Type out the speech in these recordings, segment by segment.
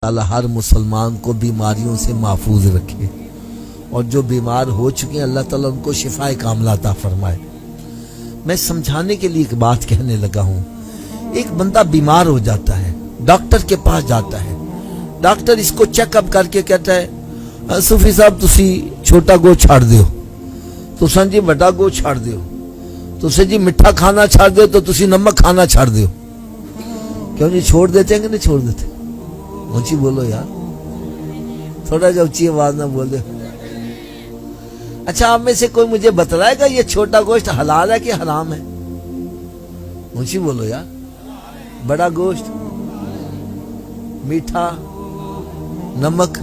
اللہ ہر مسلمان کو بیماریوں سے محفوظ رکھے، اور جو بیمار ہو چکے ہیں اللہ تعالیٰ ان کو شفائے کاملہ عطا فرمائے۔ میں سمجھانے کے لیے ایک بات کہنے لگا ہوں۔ ایک بندہ بیمار ہو جاتا ہے، ڈاکٹر کے پاس جاتا ہے، ڈاکٹر اس کو چیک اپ کر کے کہتا ہے صوفی صاحب تسی چھوٹا گو چھاڑ دیو، تو سن جی بڑا گو چھاڑ دیو، تو سے جی مٹھا کھانا چھاڑ دیو، تو تسی نمک کھانا چھاڑ دیو۔ کیوں جی چھوڑ دیتے ہیں کہ نہیں چھوڑ دیتے؟ اونچی بولو یار، تھوڑا جا اونچی آواز نہ بول دے۔ اچھا آپ میں سے کوئی مجھے بتلائے گا یہ چھوٹا گوشت حلال ہے کہ حرام ہے؟ اونچی بولو یار۔ بڑا گوشت، میٹھا، نمک،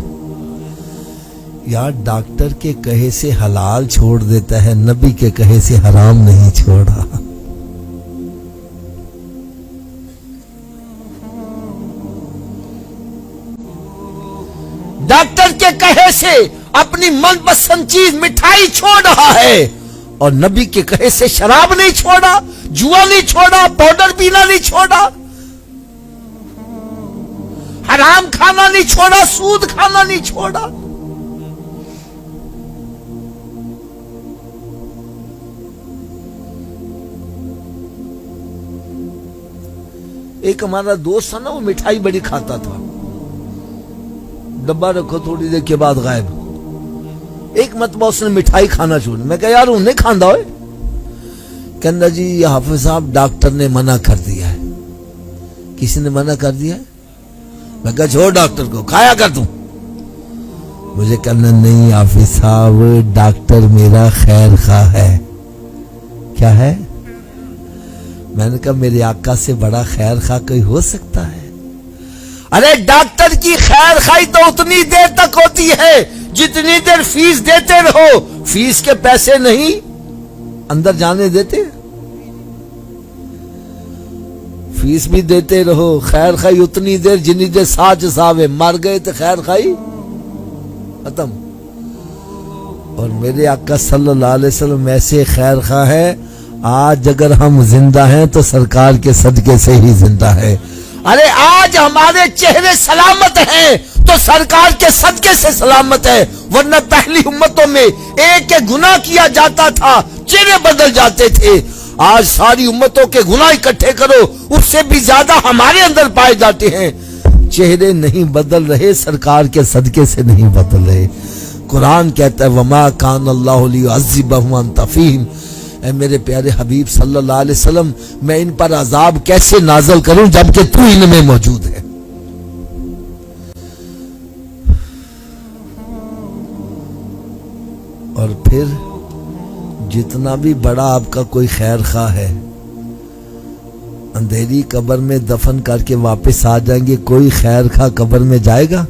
یار ڈاکٹر کے کہے سے حلال چھوڑ دیتا ہے، نبی کے کہے سے حرام نہیں چھوڑا۔ ڈاکٹر کے کہے سے اپنی من پسند چیز مٹھائی چھوڑ رہا ہے، اور نبی کے کہے سے شراب نہیں چھوڑا، جوا نہیں چھوڑا، پاؤڈر پینا نہیں چھوڑا، حرام کھانا نہیں چھوڑا، سود کھانا نہیں چھوڑا۔ ایک ہمارا دوست تھا نا، وہ مٹھائی بڑی کھاتا تھا، ڈبہ رکھو تھوڑی دیر کے بعد غائب۔ ایک مرتبہ اس نے مٹھائی کھانا چھوڑ، میں کہا یار انہیں کھاندا ہوئے؟ کہنا جی یہ حافظ صاحب ڈاکٹر نے منع کر دیا ہے۔ کسی نے منع کر دیا ہے؟ میں کہا چھوڑ ڈاکٹر کو، کھایا کر تم۔ مجھے کہنا نہیں حافظ صاحب، ڈاکٹر میرا خیر خواہ ہے۔ کیا ہے؟ میں نے کہا میرے آقا سے بڑا خیر خواہ کوئی ہو سکتا ہے؟ ارے ڈاکٹر کی خیر خواہی تو اتنی دیر تک ہوتی ہے جتنی دیر فیس دیتے رہو، فیس کے پیسے نہیں اندر جانے دیتے، فیس بھی دیتے رہو۔ خیر خواہی اتنی دیر جنی دیر ساچ صاحب مر گئے تو خیر خواہی ختم۔ اور میرے آقا صلی اللہ علیہ وسلم ایسے خیر خواہ ہے، آج اگر ہم زندہ ہیں تو سرکار کے صدقے سے ہی زندہ ہے۔ ارے آج ہمارے چہرے سلامت ہیں تو سرکار کے صدقے سے سلامت ہے، ورنہ پہلی امتوں میں ایک ایک گناہ کیا جاتا تھا، چہرے بدل جاتے تھے۔ آج ساری امتوں کے گناہ اکٹھے کرو، اس سے بھی زیادہ ہمارے اندر پائے جاتے ہیں۔ چہرے نہیں بدل رہے، سرکار کے صدقے سے نہیں بدل رہے۔ قرآن کہتا ہے وما کان اللہ لیعذبہم وانت فیہم، اے میرے پیارے حبیب صلی اللہ علیہ وسلم میں ان پر عذاب کیسے نازل کروں جبکہ تو ان میں موجود ہے۔ اور پھر جتنا بھی بڑا آپ کا کوئی خیر خواہ ہے، اندھیری قبر میں دفن کر کے واپس آ جائیں گے، کوئی خیر خواہ قبر میں جائے گا؟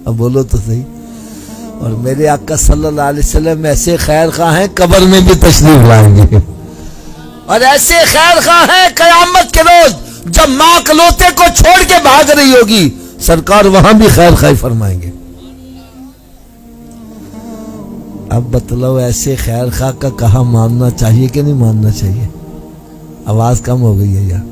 اب بولو تو صحیح۔ اور میرے آقا صلی اللہ علیہ وسلم ایسے خیر خواہ ہیں قبر میں بھی تشریف لائیں گے، اور ایسے خیر خواہ ہیں قیامت کے روز جب ماں کلوتے کو چھوڑ کے بھاگ رہی ہوگی سرکار وہاں بھی خیر خواہ فرمائیں گے۔ اب بتلاؤ ایسے خیر خواہ کا کہاں ماننا چاہیے کہ نہیں ماننا چاہیے؟ آواز کم ہو گئی ہے یار۔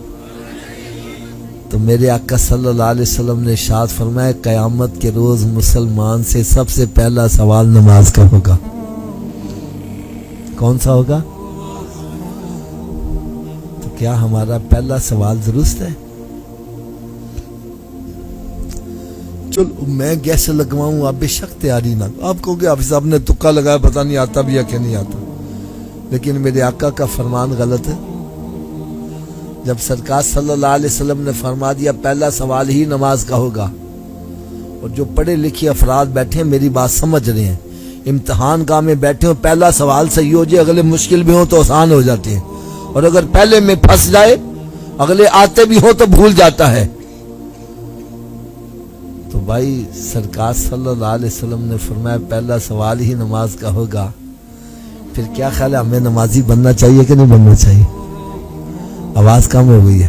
تو میرے آقا صلی اللہ علیہ وسلم نے ارشاد فرمایا قیامت کے روز مسلمان سے سب سے پہلا سوال نماز کا ہوگا۔ کون سا ہوگا؟ تو کیا ہمارا پہلا سوال درست ہے؟ چلو میں گیس لگواؤں، آپ بے شک تیاری نہ، آپ کہو کہ حافظ صاحب نے تکا لگایا پتہ نہیں آتا بھی ہے کہ نہیں آتا، لیکن میرے آقا کا فرمان غلط ہے۔ جب سرکار صلی اللہ علیہ وسلم نے فرما دیا پہلا سوال ہی نماز کا ہوگا، اور جو پڑھے لکھے افراد بیٹھے ہیں میری بات سمجھ رہے ہیں، امتحان گاہ میں بیٹھے ہو پہلا سوال صحیح ہو جائے، اگلے مشکل بھی ہوں تو آسان ہو جاتے ہیں، اور اگر پہلے میں پھنس جائے اگلے آتے بھی ہوں تو بھول جاتا ہے۔ تو بھائی سرکار صلی اللہ علیہ وسلم نے فرمایا پہلا سوال ہی نماز کا ہوگا، پھر کیا خیال ہے ہمیں نمازی بننا چاہیے کہ نہیں بننا چاہیے؟ آواز کم ہو گئی ہے۔